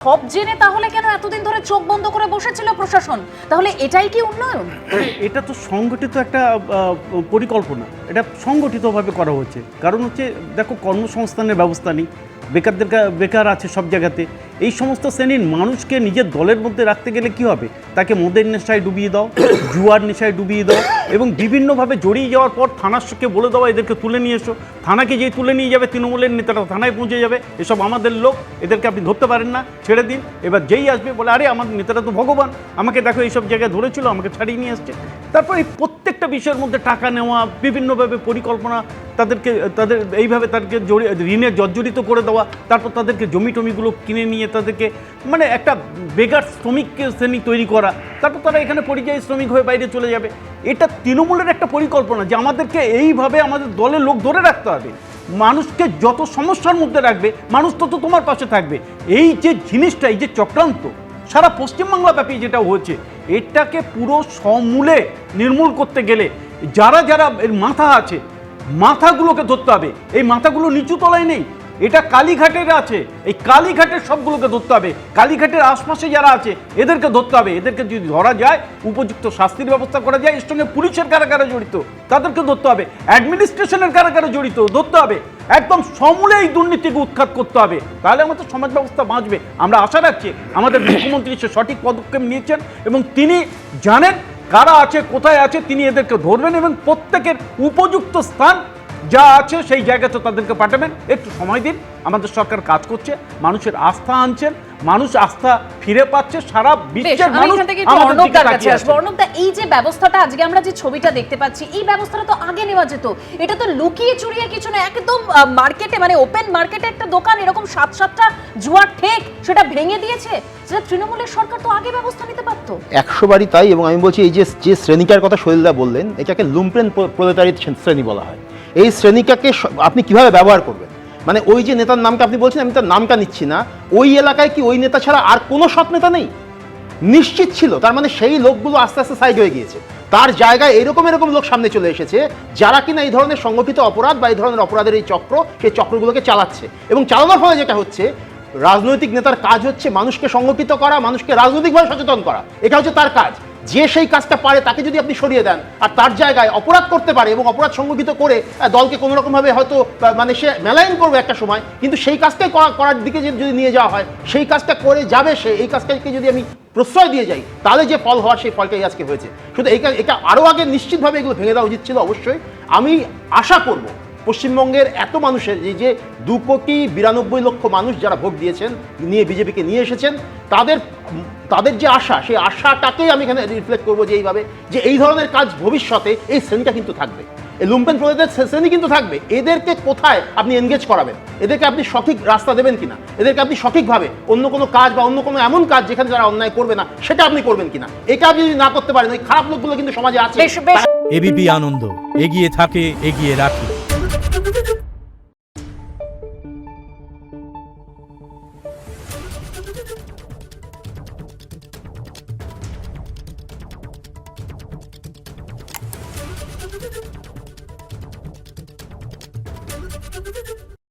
সব জেনে তাহলে কেন এতদিন ধরে চোখ বন্ধ করে বসেছিল প্রশাসন? তাহলে এটাই কি উন্নয়ন? এটা তো সংগঠিত একটা পরিকল্পনা, এটা সংগঠিতভাবে করা হচ্ছে। কারণ হচ্ছে দেখো, কর্মসংস্থানের ব্যবস্থা নেই, বেকার আছে সব জায়গাতে। এই সমস্ত শ্রেণীর মানুষকে নিজের দলের মধ্যে রাখতে গেলে কি হবে? তাকে মদের নেশায় ডুবিয়ে দাও, জুয়ার নেশায় ডুবিয়ে দাও, এবং বিভিন্নভাবে জড়িয়ে যাওয়ার পর থানাকে বলে দেওয়া এদেরকে তুলে নিয়ে এসো। থানাকে যেই তুলে নিয়ে যাবে তৃণমূলের নেতারা থানায় পৌঁছে যাবে, এসব আমাদের লোক, এদেরকে আপনি ধরতে পারেন না, ছেড়ে দিন। এবার যেই আসবে বলে, আরে আমার নেতারা তো ভগবান, আমাকে দেখো এইসব জায়গায় ধরেছিল, আমাকে ছাড়িয়ে নিয়ে আসছে। তারপর এই প্রত্যেকটা বিষয়ের মধ্যে টাকা নেওয়া, বিভিন্নভাবে পরিকল্পনা, তাদের এইভাবে তাদেরকে ঋণে জর্জরিত করে দেওয়া, তারপর তাদেরকে জমি টমিগুলো কিনে নিয়ে তাদেরকে মানে একটা বেকার শ্রমিক শ্রেণী তৈরি করা, তারপর তারা এখানে পরিযায়ী শ্রমিক হয়ে বাইরে চলে যাবে। এটা তৃণমূলের একটা পরিকল্পনা যে আমাদেরকে এইভাবে আমাদের দলের লোক ধরে রাখতে হবে। মানুষকে যত সমস্যার মধ্যে রাখবে, মানুষ তত তোমার পাশে থাকবে। এই যে জিনিসটা, এই যে চক্রান্ত সারা পশ্চিমবাংলা ব্যাপী যেটা হয়েছে, এটাকে পুরো সমূলে নির্মূল করতে গেলে যারা যারা এর মাথা আছে, মাথাগুলোকে ধরতে হবে। এই মাথাগুলো নিচু তলায় নেই, এটা কালীঘাটের আছে, এই কালীঘাটের সবগুলোকে ধরতে হবে। কালীঘাটের আশপাশে যারা আছে এদেরকে ধরতে হবে। এদেরকে যদি ধরা যায়, উপযুক্ত শাস্তির ব্যবস্থা করা যায়, এর সঙ্গে পুলিশের কারা কারা জড়িত তাদেরকে ধরতে হবে, অ্যাডমিনিস্ট্রেশনের কারা কারা জড়িত ধরতে হবে। একদম সমূলে এই দুর্নীতিকে উৎখাত করতে হবে, তাহলে আমাদের সমাজ ব্যবস্থা বাঁচবে। আমরা আশা রাখছি আমাদের মুখ্যমন্ত্রী সে সঠিক পদক্ষেপ নিয়েছেন এবং তিনি জানেন কারা আছে, কোথায় আছে, তিনি এদেরকে ধরবেন এবং প্রত্যেকের উপযুক্ত স্থান যা আছে সেই জায়গাতে তাদেরকে পাঠাবেন। একটু সময় দিন, আমাদের সরকার কাজ করছে, মানুষের আস্থা আনছেন, মানুষ আস্থা ফিরে পাচ্ছে, সারা বিশ্বের মানুষ আমাদের দিকে তাকিয়ে আছে। অর্ণবদা, এই যে ব্যবস্থাটা আজকে আমরা যে ছবিটা দেখতে পাচ্ছি, এই ব্যবস্থাটা তো আগে নেওয়া যেত। এটা তো লুকিয়ে চুরিয়ে কিছু না, একদম মার্কেটে, মানে ওপেন মার্কেটে একটা দোকান, এরকম 7-7টা জুয়ার ঠেক, সেটা ভেঙে দিয়েছে। যেটা তৃণমূলের সরকার তো আগে ব্যবস্থা নিতে পারতো। 100 বারই তাই। এবং আমি বলছি, এই যে শ্রেণীকার কথা শৈলদা বললেন, এটাকে লুম্পেন প্রলেতারিত শ্রেণী বলা হয়। এই শ্রেণীটাকে আপনি কিভাবে ব্যবহার করবেন? মানে ওই যে নেতার নামটা আপনি বলছেন, আমি তার নামটা নিচ্ছি না, ওই এলাকায় কি ওই নেতা ছাড়া আর কোনো সৎ নেতা নেই? নিশ্চিত ছিল। তার মানে সেই লোকগুলো আস্তে আস্তে সাইড হয়ে গিয়েছে, তার জায়গায় এরকম লোক সামনে চলে এসেছে যারা কিনা এই ধরনের সংগঠিত অপরাধ বা এই ধরনের অপরাধের এই চক্র, সেই চক্রগুলোকে চালাচ্ছে। এবং চালানোর ফলে যেটা হচ্ছে, রাজনৈতিক নেতার কাজ হচ্ছে মানুষকে সংগঠিত করা, মানুষকে রাজনৈতিকভাবে সচেতন করা, এটা হচ্ছে তার কাজ। যে সেই কাজটা পারে তাকে যদি আপনি সরিয়ে দেন, আর তার জায়গায় অপরাধ করতে পারে এবং অপরাধ সংগঠিত করে দলকে কোনো রকমভাবে হয়তো মানে সে মেলাইন করবে একটা সময়, কিন্তু সেই কাজটাই করার দিকে যদি নিয়ে যাওয়া হয়, সেই কাজটা করে যাবে সে, এই কাজটাকে যদি আমি প্রশ্রয় দিয়ে যাই, তাহলে যে ফল হওয়ার সেই ফলটাই আজকে হয়েছে। শুধু এটা আরও আগে নিশ্চিতভাবে এগুলো ভেঙে দেওয়া উচিত ছিল অবশ্যই। আমি আশা করব পশ্চিমবঙ্গের এত মানুষের, এই যে 2,92,00,000 মানুষ যারা ভোট দিয়েছেন, নিয়ে বিজেপিকে নিয়ে এসেছেন, তাদের যে আশা, সেই আশাটাকেই আমি এখানে রিফ্লেক্ট করবো যে এইভাবে, যে এই ধরনের কাজ ভবিষ্যতে এই শ্রেণীটা কিন্তু থাকবে, এই লুম্পেন প্রজাতির শ্রেণী কিন্তু থাকবে। এদেরকে কোথায় আপনি এনগেজ করাবেন? এদেরকে আপনি সঠিক রাস্তা দেবেন কিনা? এদেরকে আপনি সঠিকভাবে অন্য কোনো কাজ বা অন্য কোনো এমন কাজ যেখানে যারা অন্যায় করবে না, সেটা আপনি করবেন কিনা? এটা আপনি যদি না করতে পারেন, ওই খারাপ লোকগুলো কিন্তু সমাজে আছে। এবিপি আনন্দ এগিয়ে থাকে, এগিয়ে রাখে।